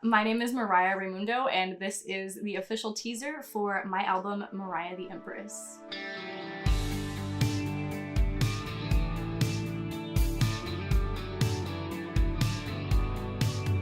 My name is Mariah Raimundo, and this is the official teaser for my album, Mariah the Empress.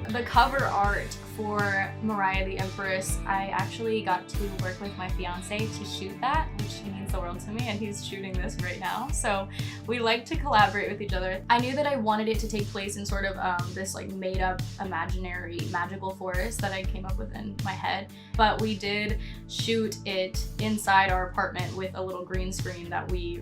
The cover art for Mariah the Empress, I actually got to work with my fiance to shoot that, which means the world to me, and he's shooting this right now. So we like to collaborate with each other. I knew that I wanted it to take place in sort of this like made up imaginary magical forest that I came up with in my head, but we did shoot it inside our apartment with a little green screen that we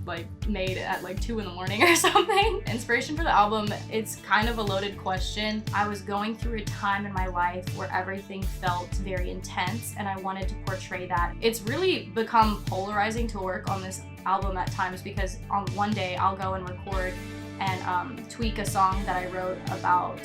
like made at like 2 in the morning or something. Inspiration for the album, it's kind of a loaded question. I was going through a time in my life where everything felt very intense and I wanted to portray that. It's really become polarizing to work on this album at times because on one day I'll go and record and tweak a song that I wrote about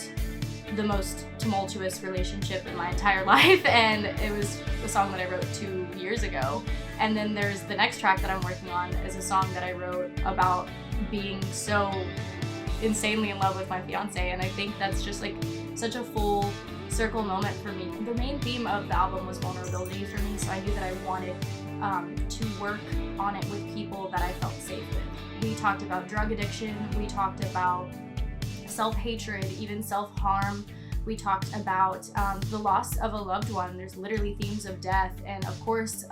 the most tumultuous relationship in my entire life, and it was a song that I wrote 2 years ago. And then there's the next track that I'm working on is a song that I wrote about being so insanely in love with my fiance, and I think that's just like such a full circle moment for me. The main theme of the album was vulnerability for me, so I knew that I wanted to work on it with people that I felt safe with. We talked about drug addiction, we talked about self-hatred, even self-harm. We talked about the loss of a loved one. There's literally themes of death and of course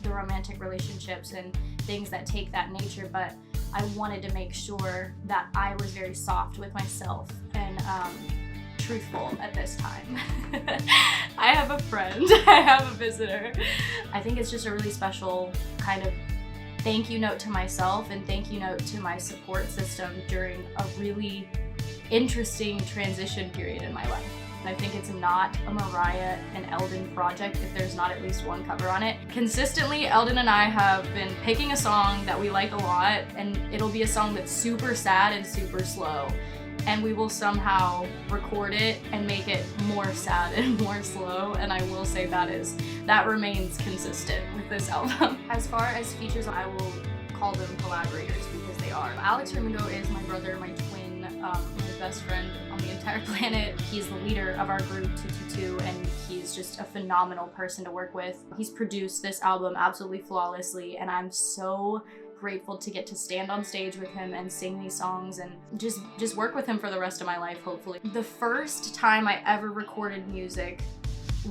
the romantic relationships and things that take that nature, but I wanted to make sure that I was very soft with myself and truthful at this time. I have a friend, I have a visitor. I think it's just a really special kind of thank you note to myself and thank you note to my support system during a really interesting transition period in my life. And I think it's not a Mariah and Eldon project if there's not at least one cover on it. Consistently, Eldon and I have been picking a song that we like a lot, and it'll be a song that's super sad and super slow. And we will somehow record it and make it more sad and more slow, and I will say that remains consistent with this album. As far as features, I will call them collaborators because they are. Alex Raimundo is my brother, my twin, my best friend on the entire planet. He's the leader of our group 222, and he's just a phenomenal person to work with. He's produced this album absolutely flawlessly, and I'm so grateful to get to stand on stage with him and sing these songs and just work with him for the rest of my life, hopefully. The first time I ever recorded music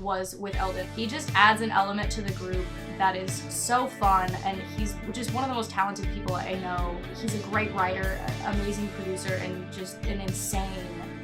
was with Eldon. He just adds an element to the group that is so fun, and he's just one of the most talented people I know. He's a great writer, amazing producer, and just an insane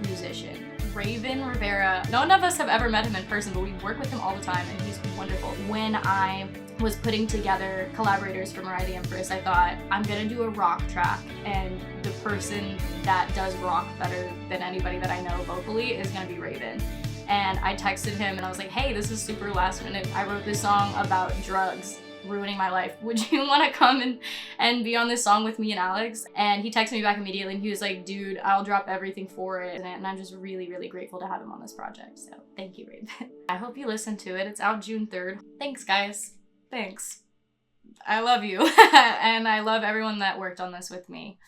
musician. Raven Rivera, none of us have ever met him in person, but we work with him all the time and he's wonderful. When I was putting together collaborators for Mariah the Empress, I thought, I'm gonna do a rock track, and the person that does rock better than anybody that I know vocally is gonna be Raven. And I texted him and I was like, hey, this is super last minute. I wrote this song about drugs ruining my life. Would you want to come and be on this song with me and Alex? And he texted me back immediately and he was like, dude, I'll drop everything for it. And I'm just really, really grateful to have him on this project. So thank you, Raven. I hope you listen to it. It's out June 3rd. Thanks, guys. Thanks. I love you. And I love everyone that worked on this with me.